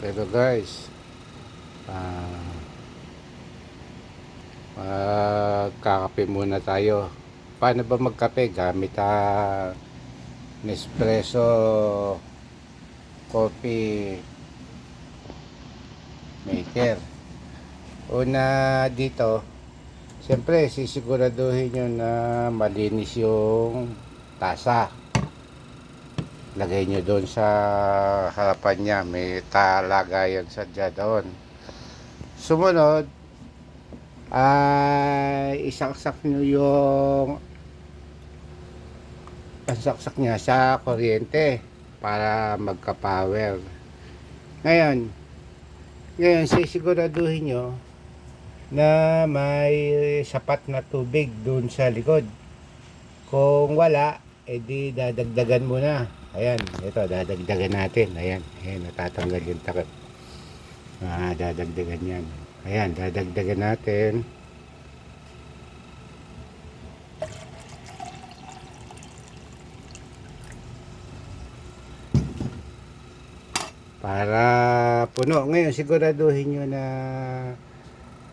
Pero guys, ah, magkakape muna tayo. Paano ba magkape? Gamit Nespresso coffee maker. Una dito, siyempre sisiguraduhin nyo na malinis yung tasa. Lagay nyo doon sa harapan niya, may talagayan sa dyan doon. Sumunod, ay isaksak nyo yung pansaksak niya sa kuryente para magka-power. Ngayon sisiguraduhin nyo na may sapat na tubig doon sa likod. Kung wala, edi dadagdagan mo na. Ayan, ito dadagdagan natin. Ayan, natatanggal yung takip. Dadagdagan yan. Ayan, dadagdagan natin. Para puno. Ngayon, siguraduhin nyo na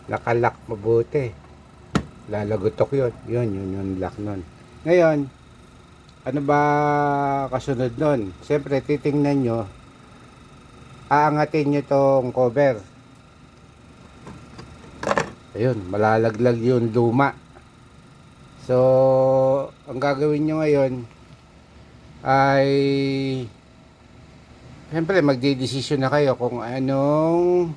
nakalak mabuti. Lalagotok yun. Yun yung lock nun. Ngayon, ano ba kasunod nun? Siyempre, titingnan nyo. Aangatin nyo tong cover. Ayun, malalaglag yung luma. So, ang gagawin nyo ngayon ay siyempre magdidesisyon na kayo kung anong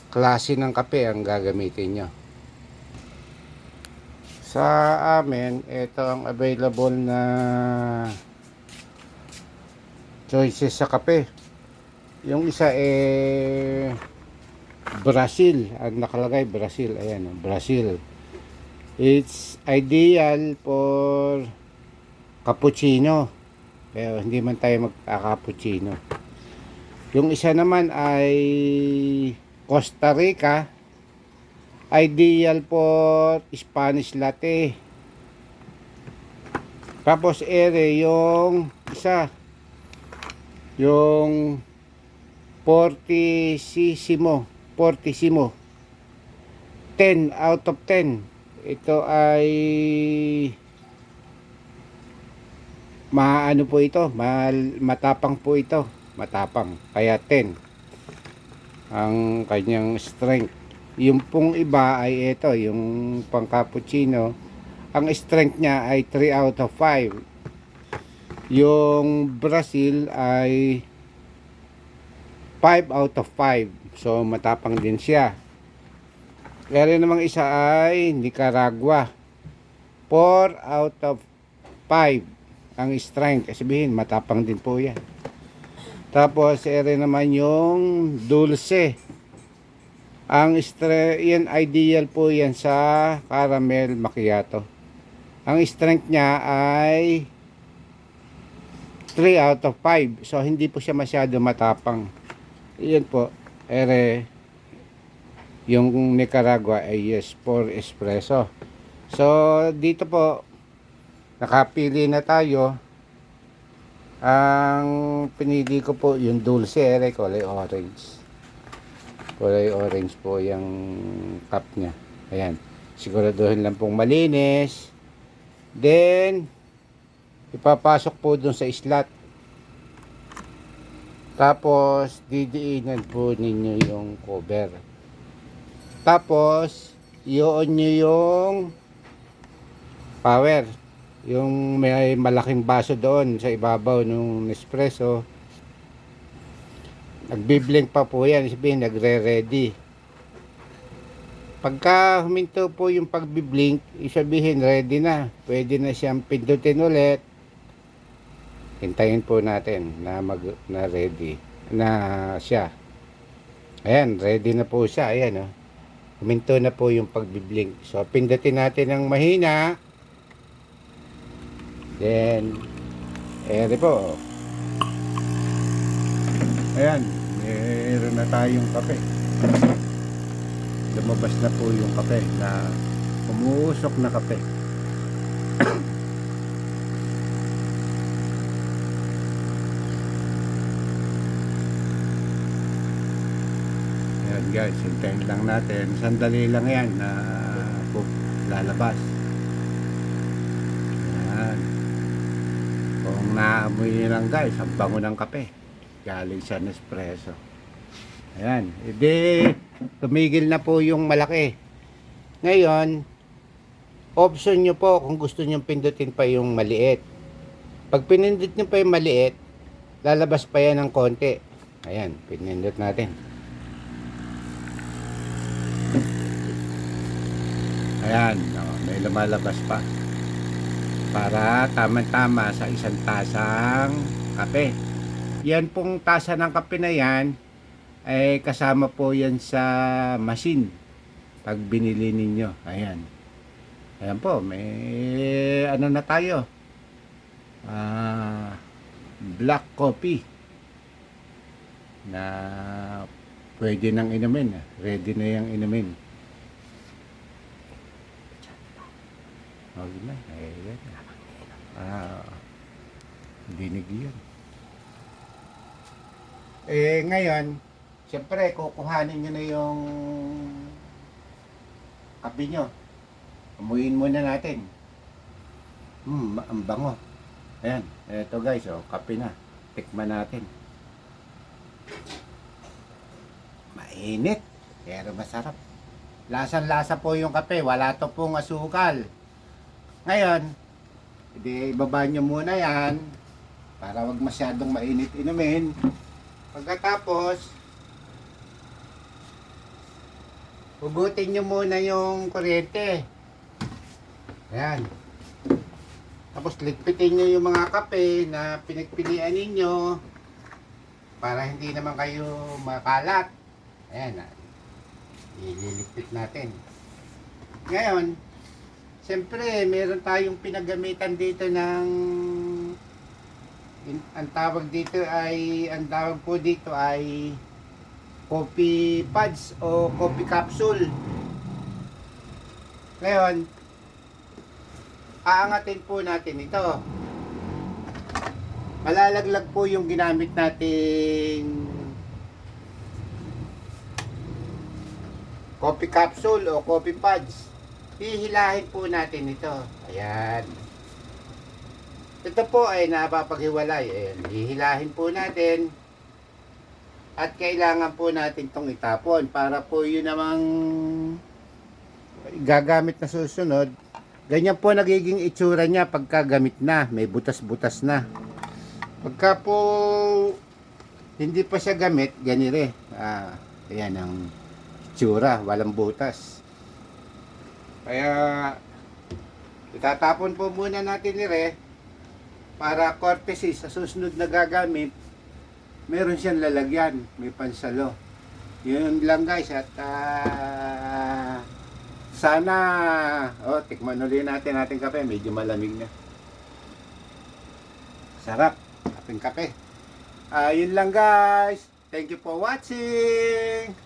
klase ng kape ang gagamitin nyo. Sa amin, ito ang available na choices sa kape. Yung isa Brazil, ang nakalagay Brazil. Ayan, Brazil. It's ideal for cappuccino. Pero hindi man tayo magka-cappuccino. Yung isa naman ay Costa Rica. Ideal for Spanish latte. Tapos yung isa, yung Fortissimo. 10 out of 10. Ito ay maano po ito, matapang po ito. Matapang, kaya 10 ang kanyang strength. Yung pong iba ay ito, yung pang cappuccino, ang strength niya ay 3 out of 5. Yung Brazil ay 5 out of 5. So matapang din siya. Kaya namang isa ay Nicaragua, 4 out of 5 ang strength. Sabihin, matapang din po yan. Tapos naman yung Dulce. Yan ideal po yan sa caramel macchiato. Ang strength niya ay 3 out of 5. So hindi po siya masyado matapang. Yan po. Yung Nicaragua ay yes for espresso. So dito po nakapili na tayo. Ang pinili ko po yung Dulce, kulay orange. Kulay orange po yung cup nya. Ayan, siguraduhin lang pong malinis. Then ipapasok po dun sa slot. Tapos didiinan po ninyo yung cover. Tapos i-on nyo yung power, yung may malaking baso doon sa ibabaw ng Nespresso. Nagbiblink pa po yan, sabihin nagre-ready. Pagka huminto po yung pagbiblink, isabihin ready na, pwede na siyang pindutin ulit. Hintayin po natin na ready na siya. Ayan, ready na po siya. Ayan, oh. Huminto na po yung pagbiblink. So pindutin natin ng mahina. Then po. Ayan, meron na tayong kape. Lumabas na po yung kape na umuusok na kape. guys, hintayin lang natin. Sandali lang yan na lalabas. Ayan. Kung naamoy nyo lang guys, ang bango ng kape. Galing sa Nespresso. Ayan. Edi, tumigil na po yung malaki. Ngayon, option nyo po kung gusto nyo pindutin pa yung maliit. Pag pinindot nyo pa yung maliit, lalabas pa yan ng konti. Ayan, pinindot natin. Ayan, may lumalabas pa. Para tama-tama sa isang tasang kape. Yan pong tasa ng kape na yan, ay kasama po yan sa machine. Pag binili ninyo. Ayan. Ayan po, may ano na tayo. Black coffee. Na pwede nang inumin. Ready na yung inumin. Okay na. Ayan. Dinig yun. Ngayon, siyempre, kukuhanin nyo na yung kape nyo. Amuyin muna natin. Ang bango. Ayan. Eto guys, kape na. Tikman natin. Mainit. Pero masarap. Lasang-lasa po yung kape. Wala to pong asukal. Ngayon, ibaba nyo muna yan para wag masyadong mainit inumin. Pagkatapos, hugutin nyo muna yung kuryente. Ayan. Tapos ligpitin nyo yung mga kape na pinagpilian ninyo para hindi naman kayo makalat. Ayan. Ililigpit natin. Ngayon, siyempre, meron tayong pinagamitan dito ng ang tawag po dito ay coffee pods o coffee capsule. Ngayon, aangatin po natin ito. Malalaglag po yung ginamit nating coffee capsule o coffee pods. Hihilahin po natin ito. Ayan. Ito po ay napapaghiwalay. Ayan. Hihilahin po natin. At kailangan po natin itong itapon para po yun namang gagamit na susunod. Ganyan po nagiging itsura niya pagka gamit na. May butas-butas na. Pagka po hindi pa siya gamit, ganire. Ayan ang itsura. Walang butas. Kaya itatapon po muna natin nire para courtesy sa susunod na gagamit meron siyang lalagyan, may pansalo. Yun lang guys at sana tikman ulit natin ating kape, medyo malamig na. Sarap ating kape. Yun lang guys. Thank you for watching.